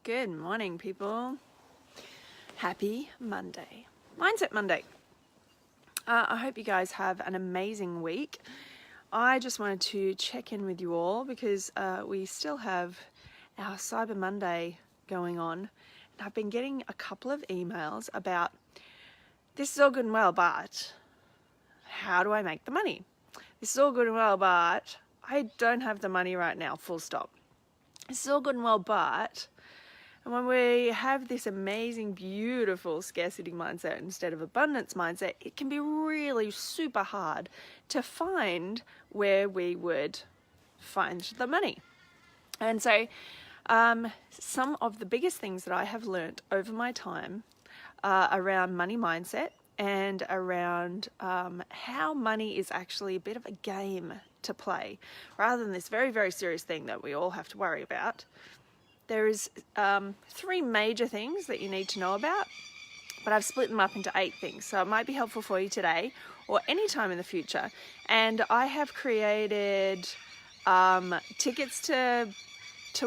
Good morning, people. Happy Monday. Mindset Monday. I hope you guys have an amazing week. I just wanted to check in with you all because we still have our Cyber Monday going on. And I've been getting a couple of emails about, this is all good and well, but how do I make the money? This is all good and well, but I don't have the money right now, full stop. This is all good and well, but... And when we have this amazing, beautiful scarcity mindset instead of abundance mindset, it can be really super hard to find where we would find the money. And so some of the biggest things that I have learned over my time around money mindset and around how money is actually a bit of a game to play rather than this very, very serious thing that we all have to worry about. There is 3 major things that you need to know about, but I've split them up into 8 things. So it might be helpful for you today or any time in the future. And I have created tickets to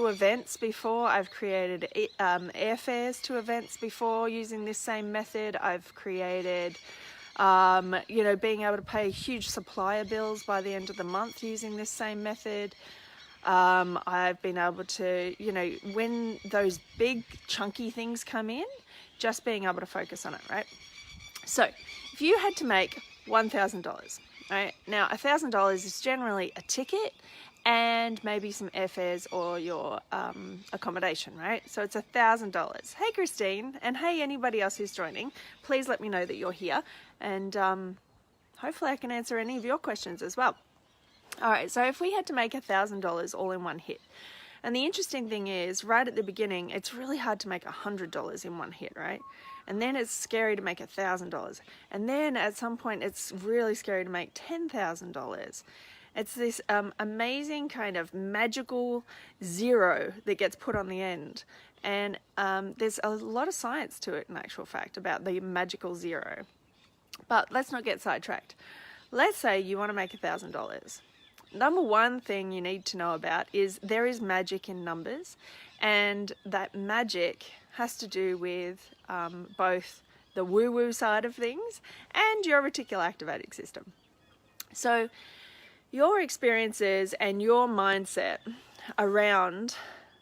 events before. I've created airfares to events before using this same method. I've created, being able to pay huge supplier bills by the end of the month using this same method. I've been able to, when those big chunky things come in, just being able to focus on it, right? So if you had to make $1,000, right? Now $1,000 is generally a ticket and maybe some airfares or your accommodation, right? So it's $1,000. Hey, Christine, and hey, anybody else who's joining, please let me know that you're here, and hopefully I can answer any of your questions as well. All right, so if we had to make $1,000 all in one hit, and the interesting thing is, right at the beginning, it's really hard to make $100 in one hit, right? And then it's scary to make $1,000. And then at some point, it's really scary to make $10,000. It's this amazing kind of magical zero that gets put on the end. And there's a lot of science to it, in actual fact, about the magical zero. But let's not get sidetracked. Let's say you want to make $1,000. Number one thing you need to know about is there is magic in numbers, and that magic has to do with both the woo-woo side of things and your reticular activating system. So your experiences and your mindset around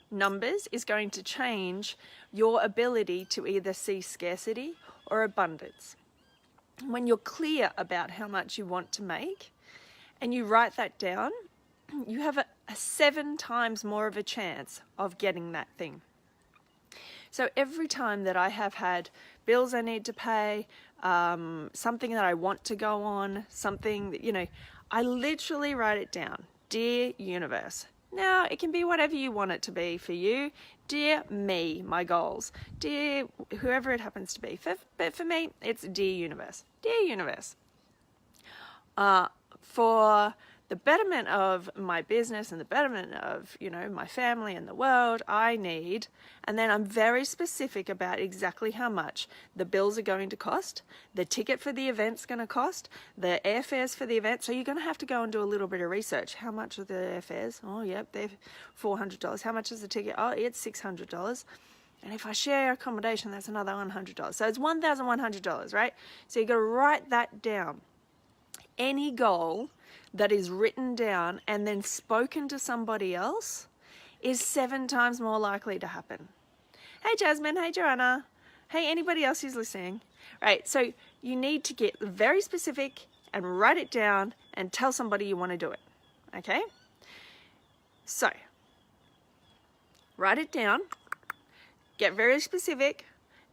numbers is going to change your ability to either see scarcity or abundance. When you're clear about how much you want to make and you write that down, you have a 7 times more of a chance of getting that thing. So every time that I have had bills I need to pay, something that I want to go on, something that, I literally write it down. Dear universe. Now, it can be whatever you want it to be for you. Dear me, my goals. Dear whoever it happens to be. But for me, it's dear universe. Dear universe. For the betterment of my business and the betterment of, my family and the world, I need, and then I'm very specific about exactly how much the bills are going to cost, the ticket for the event's going to cost, the airfares for the event. So you're going to have to go and do a little bit of research. How much are the airfares? Oh, yep, they're $400. How much is the ticket? Oh, it's $600. And if I share accommodation, that's another $100. So it's $1,100, right? So you got to write that down. Any goal that is written down and then spoken to somebody else is 7 times more likely to happen. Hey, Jasmine. Hey, Joanna. Hey, anybody else who's listening. Right, so you need to get very specific and write it down and tell somebody you want to do it. Okay? So, write it down, get very specific,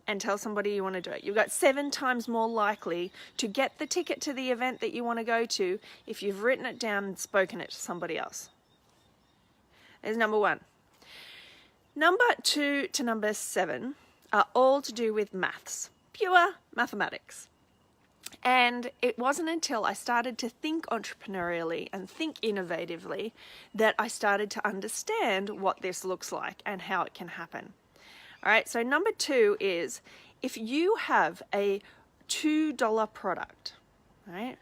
and tell somebody you want to do it. You've got 7 times more likely to get the ticket to the event that you want to go to if you've written it down and spoken it to somebody else. There's number 1. Number 2 to number 7 are all to do with maths, pure mathematics. And it wasn't until I started to think entrepreneurially and think innovatively that I started to understand what this looks like and how it can happen. All right, so number 2 is if you have a $2 product, right?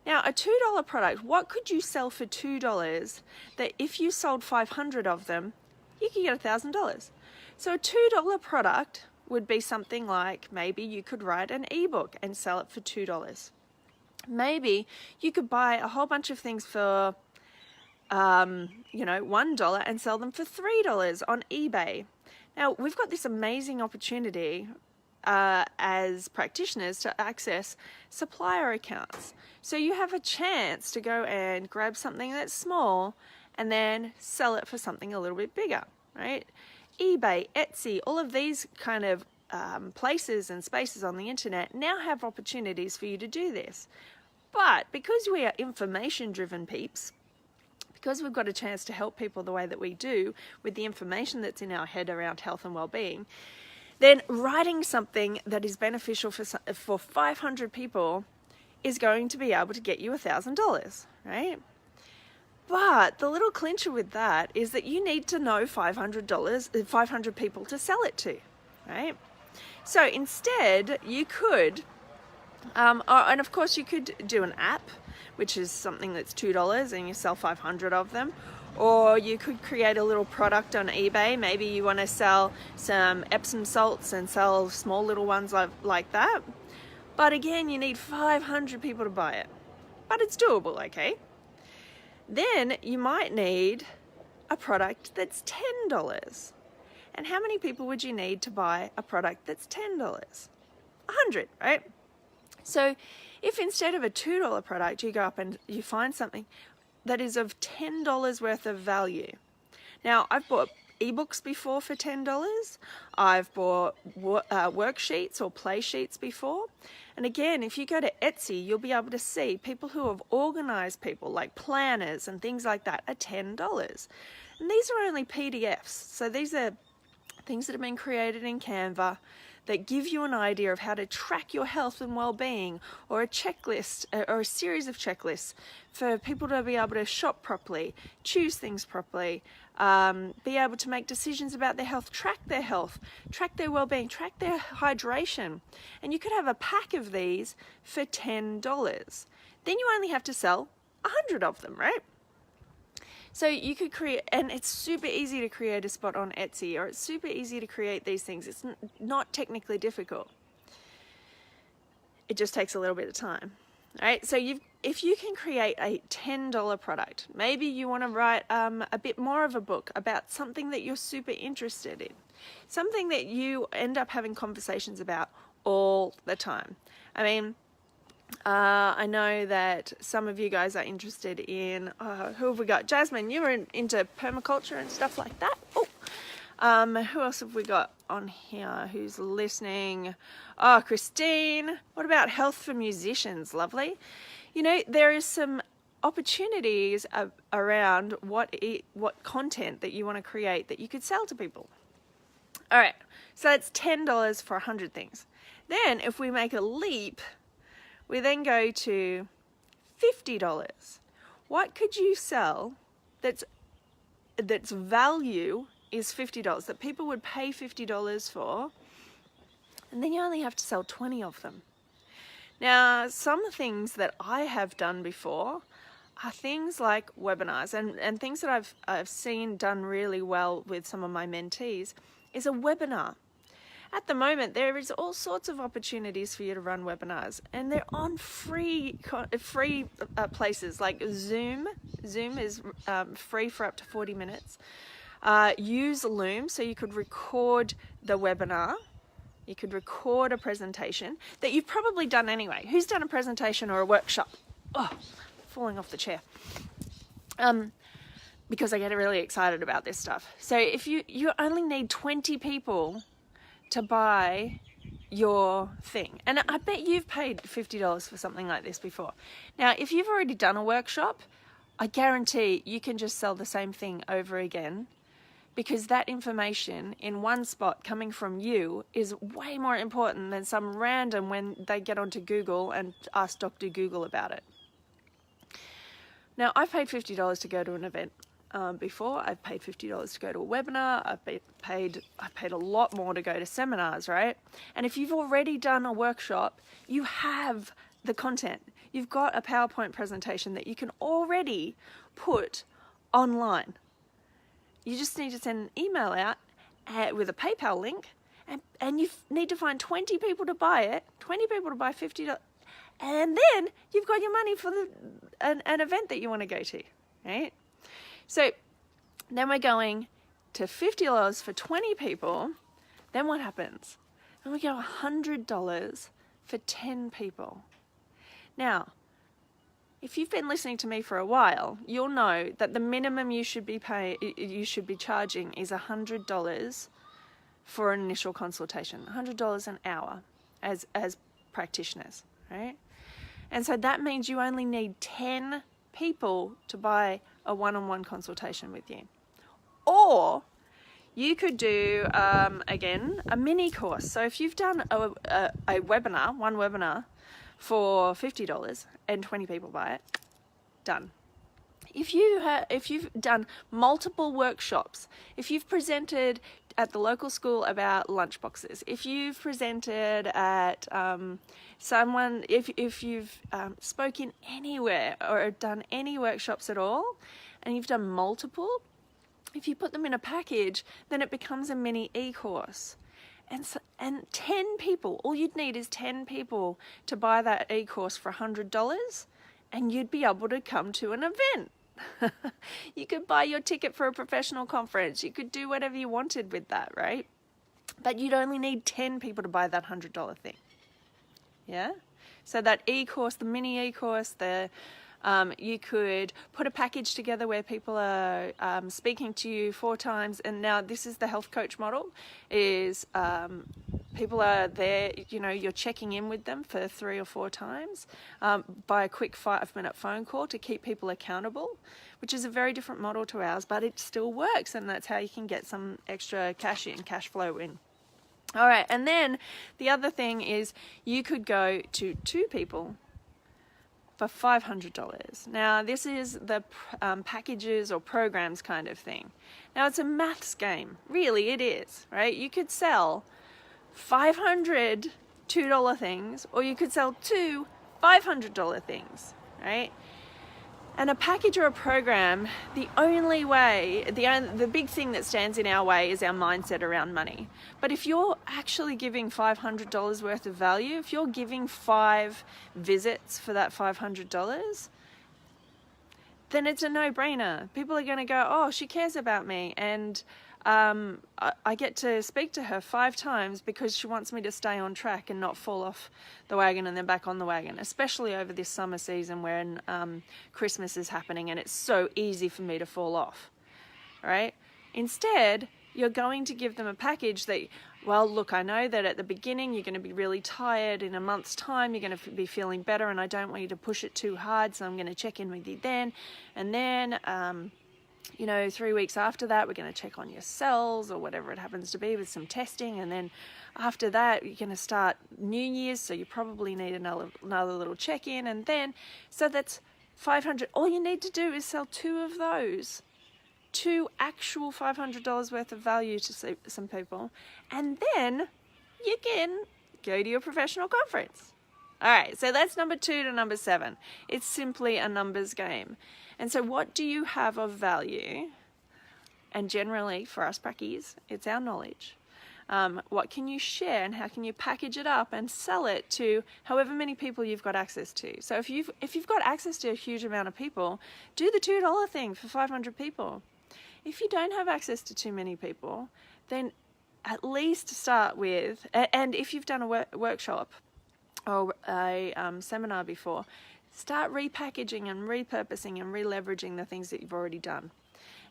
Now, a $2 product, what could you sell for $2 that if you sold 500 of them, you could get $1,000? So a $2 product would be something like, maybe you could write an ebook and sell it for $2. Maybe you could buy a whole bunch of things for $1 and sell them for $3 on eBay. Now, we've got this amazing opportunity as practitioners to access supplier accounts. So you have a chance to go and grab something that's small and then sell it for something a little bit bigger, right? eBay, Etsy, all of these kind of places and spaces on the internet now have opportunities for you to do this. But because we are information-driven peeps, because we've got a chance to help people the way that we do with the information that's in our head around health and well-being, then writing something that is beneficial for 500 people is going to be able to get you $1,000, right? But the little clincher with that is that you need to know 500 people to sell it to, right? So instead, you could, and of course you could do an app, which is something that's $2 and you sell 500 of them. Or you could create a little product on eBay. Maybe you want to sell some Epsom salts and sell small little ones like that. But again, you need 500 people to buy it. But it's doable, okay? Then you might need a product that's $10. And how many people would you need to buy a product that's $10? 100, right? So if instead of a $2 product, you go up and you find something that is of $10 worth of value. Now, I've bought ebooks before for $10. I've bought worksheets or play sheets before. And again, if you go to Etsy, you'll be able to see people who have organized people, like planners and things like that, at $10. And these are only PDFs. So these are things that have been created in Canva that give you an idea of how to track your health and well-being, or a checklist or a series of checklists for people to be able to shop properly, choose things properly, be able to make decisions about their health, track their well-being, track their hydration. And you could have a pack of these for $10. Then you only have to sell 100 of them, right? So you could create, and it's super easy to create a spot on Etsy, or it's super easy to create these things. It's not technically difficult. It just takes a little bit of time, right? So if you can create a $10 product, maybe you want to write a bit more of a book about something that you're super interested in, something that you end up having conversations about all the time. I mean, I know that some of you guys are interested in, who have we got? Jasmine, you were into permaculture and stuff like that. Oh, who else have we got on here who's listening? Oh, Christine. What about health for musicians? Lovely. You know, there is some opportunities around what content that you want to create that you could sell to people. All right, so that's $10 for 100 things. Then if we make a leap, we then go to $50. What could you sell that's value is $50, that people would pay $50 for, and then you only have to sell 20 of them. Now, some things that I have done before are things like webinars, and things that I've seen done really well with some of my mentees is a webinar. At the moment, there is all sorts of opportunities for you to run webinars, and they're on free places like Zoom. Zoom is free for up to 40 minutes. Use Loom, so you could record the webinar. You could record a presentation that you've probably done anyway. Who's done a presentation or a workshop? Oh, falling off the chair. Because I get really excited about this stuff. So if you only need 20 people to buy your thing. And I bet you've paid $50 for something like this before. Now, if you've already done a workshop, I guarantee you can just sell the same thing over again, because that information in one spot coming from you is way more important than some random when they get onto Google and ask Dr. Google about it. Now, I've paid $50 to go to an event. Before. I've paid $50 to go to a webinar. I've paid a lot more to go to seminars, right? And if you've already done a workshop, you have the content. You've got a PowerPoint presentation that you can already put online. You just need to send an email out with a PayPal link, and you need to find 20 people to buy it, 20 people to buy $50, and then you've got your money for an event that you want to go to, right? So then we're going to $50 for 20 people. Then what happens? Then we go $100 for 10 people. Now, if you've been listening to me for a while, you'll know that the minimum you should be charging is $100 for an initial consultation, $100 an hour as practitioners, right? And so that means you only need 10 people to buy a one-on-one consultation with you. Or you could do, again, a mini course. So if you've done a webinar, one webinar for $50 and 20 people buy it, done. If you've done multiple workshops, if you've presented at the local school about lunchboxes, if you've presented at if you've spoken anywhere or done any workshops at all, and you've done multiple, if you put them in a package, then it becomes a mini e-course. And 10 people, all you'd need is 10 people to buy that e-course for $100, and you'd be able to come to an event. You could buy your ticket for a professional conference. You could do whatever you wanted with that, right? But you'd only need 10 people to buy that $100 thing. Yeah? So that e-course, the mini e-course, you could put a package together where people are speaking to you 4 times. And now this is the health coach model, is people are there, you're checking in with them for 3 or 4 times by a quick 5-minute phone call to keep people accountable, which is a very different model to ours, but it still works, and that's how you can get some extra cash flow in. All right, and then the other thing is you could go to 2 people for $500. Now, this is the packages or programs kind of thing. Now, it's a maths game. Really, it is, right? You could sell 500 $2 things, or you could sell 2 $500 things, right? And a package or a program, the only way, the big thing that stands in our way is our mindset around money. But if you're actually giving $500 worth of value, if you're giving 5 visits for that $500, then it's a no-brainer. People are going to go, oh, she cares about me, and I get to speak to her 5 times because she wants me to stay on track and not fall off the wagon and then back on the wagon, especially over this summer season when Christmas is happening and it's so easy for me to fall off, right? Instead, you're going to give them a package that, well, look, I know that at the beginning you're going to be really tired. In a month's time you're going to be feeling better, and I don't want you to push it too hard, so I'm going to check in with you then. And then 3 weeks after that, we're going to check on your cells or whatever it happens to be with some testing. And then after that, you're going to start New Year's, so you probably need another little check-in. And then, so that's 500. All you need to do is sell 2 of those, 2 actual $500 worth of value to some people. And then you can go to your professional conference. All right, so that's number 2 to number 7. It's simply a numbers game. And so what do you have of value? And generally, for us Praccies, it's our knowledge. What can you share, and how can you package it up and sell it to however many people you've got access to? So if you've got access to a huge amount of people, do the $2 thing for 500 people. If you don't have access to too many people, then at least start with, and if you've done a workshop or a seminar before, start repackaging and repurposing and re-leveraging the things that you've already done.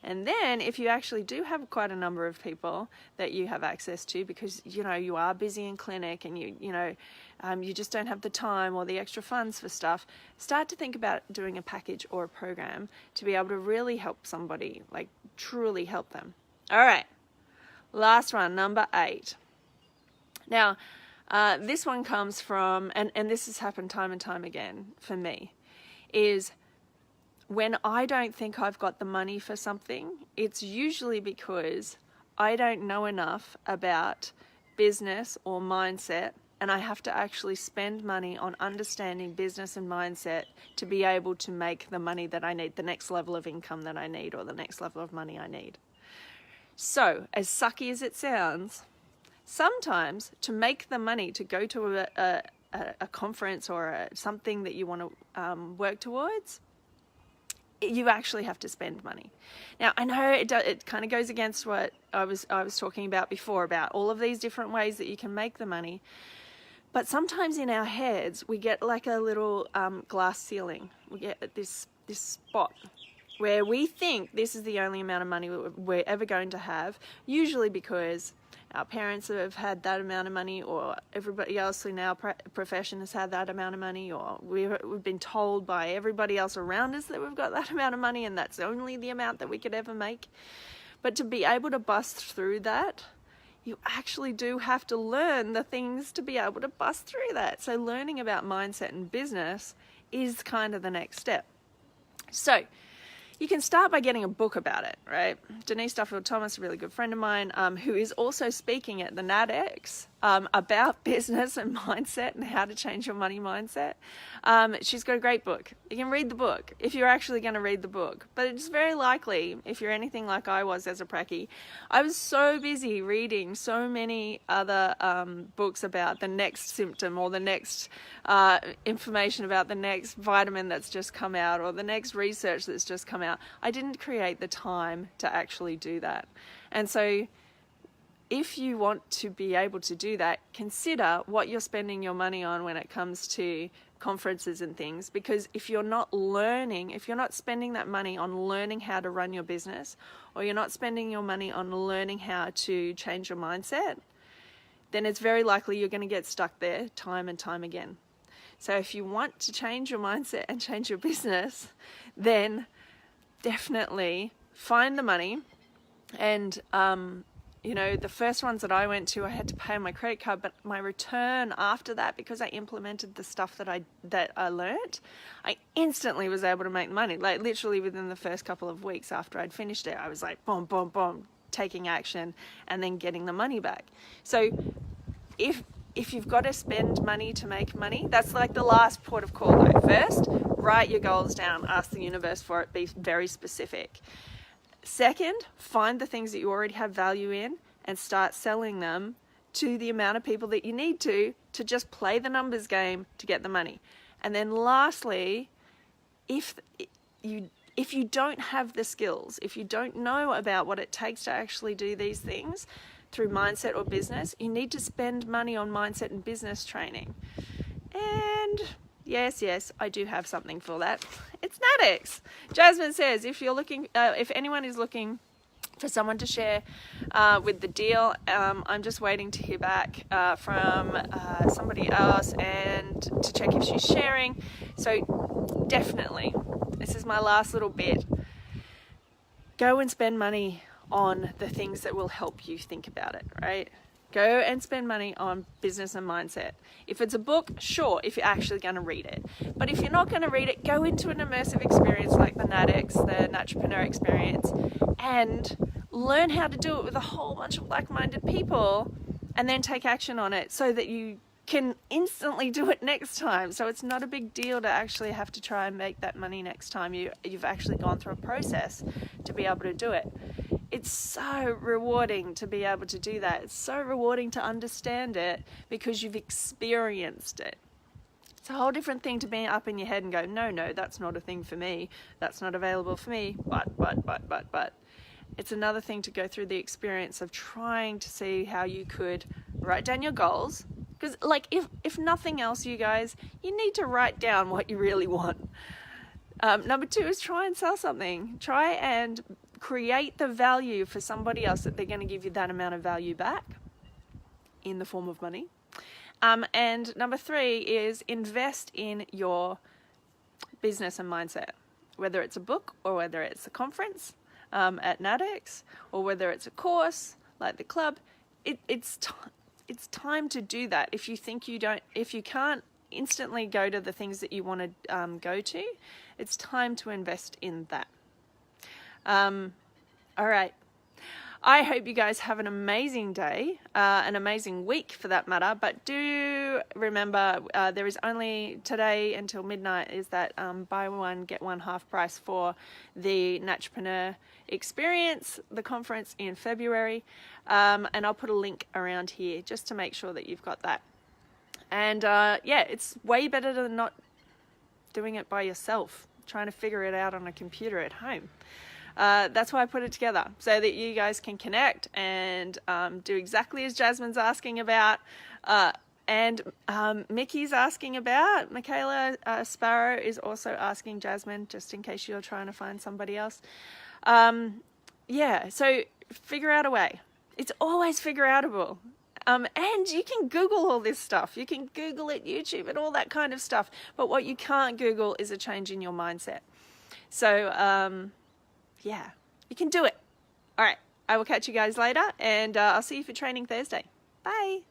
And then if you actually do have quite a number of people that you have access to, because you are busy in clinic and you just don't have the time or the extra funds for stuff, start to think about doing a package or a program to be able to really help somebody, like truly help them. All right, last one, number 8. Now, this one comes from, and this has happened time and time again for me, is when I don't think I've got the money for something, it's usually because I don't know enough about business or mindset, and I have to actually spend money on understanding business and mindset to be able to make the money that I need, the next level of income that I need, or the next level of money I need. So, as sucky as it sounds, sometimes to make the money to go to a conference or something that you want to work towards, you actually have to spend money. Now, I know it kind of goes against what I was talking about before, about all of these different ways that you can make the money. But sometimes in our heads, we get like a little glass ceiling. We get this spot where we think this is the only amount of money we're ever going to have, usually because our parents have had that amount of money, or everybody else in our profession has had that amount of money, or we've been told by everybody else around us that we've got that amount of money and that's only the amount that we could ever make. But to be able to bust through that, you actually do have to learn the things to be able to bust through that. So learning about mindset and business is kind of the next step. So you can start by getting a book about it, right? Denise Duffield-Thomas, a really good friend of mine, who is also speaking at the NatX about business and mindset and how to change your money mindset. She's got a great book. You can read the book if you're actually going to read the book. But it's very likely, if you're anything like I was as a Praccie, I was so busy reading so many other books about the next symptom, or the next information about the next vitamin that's just come out, or the next research that's just come out. I didn't create the time to actually do that. And so if you want to be able to do that, consider what you're spending your money on when it comes to conferences and things. Because if you're not learning, if you're not spending that money on learning how to run your business, or you're not spending your money on learning how to change your mindset, then it's very likely you're going to get stuck there time and time again. So if you want to change your mindset and change your business, then definitely find the money. And the first ones that I went to, I had to pay on my credit card, but my return after that, because I implemented the stuff that I learned, I instantly was able to make money. Like literally within the first couple of weeks after I'd finished it, I was like, boom, boom, boom, taking action and then getting the money back. So if you've got to spend money to make money, that's like the last port of call though. First, write your goals down, ask the universe for it, be very specific. Second, find the things that you already have value in and start selling them to the amount of people that you need to just play the numbers game to get the money. And then lastly, if you don't have the skills, if you don't know about what it takes to actually do these things through mindset or business, you need to spend money on mindset and business training. And yes, I do have something for that. It's NatX. Jasmine says, if anyone is looking for someone to share with the deal, I'm just waiting to hear back from somebody else and to check if she's sharing. So definitely, this is my last little bit. Go and spend money on the things that will help you think about it, right? Go and spend money on business and mindset. If it's a book, sure, if you're actually going to read it. But if you're not going to read it, go into an immersive experience like the NatX, the Naturepreneur experience, and learn how to do it with a whole bunch of like-minded people, and then take action on it so that you can instantly do it next time. So it's not a big deal to actually have to try and make that money next time. You've actually gone through a process to be able to do it. It's so rewarding to be able to do that. It's so rewarding to understand it because you've experienced it. It's a whole different thing to be up in your head and go, no, that's not a thing for me. That's not available for me. But. It's another thing to go through the experience of trying to see how you could write down your goals. Because like if nothing else, you guys, you need to write down what you really want. Number 2 is try and sell something. Try and create the value for somebody else that they're going to give you that amount of value back in the form of money. And number 3 is invest in your business and mindset, whether it's a book or whether it's a conference at NatX, or whether it's a course like the club. It's time to do that. If you can't instantly go to the things that you want to go to, it's time to invest in that. All right. I hope you guys have an amazing day, an amazing week for that matter, but do remember there is only today until midnight is that buy one, get one half price for the Naturepreneur Experience, the conference in February, and I'll put a link around here just to make sure that you've got that. And yeah, it's way better than not doing it by yourself, trying to figure it out on a computer at home. That's why I put it together, so that you guys can connect and do exactly as Jasmine's asking about, and Mickey's asking about. Michaela Sparrow is also asking Jasmine, just in case you're trying to find somebody else. Yeah, so figure out a way. It's always figure outable. And you can Google all this stuff. You can Google it, YouTube it, all that kind of stuff. But what you can't Google is a change in your mindset. So, yeah, you can do it. All right, I will catch you guys later, and I'll see you for training Thursday. Bye.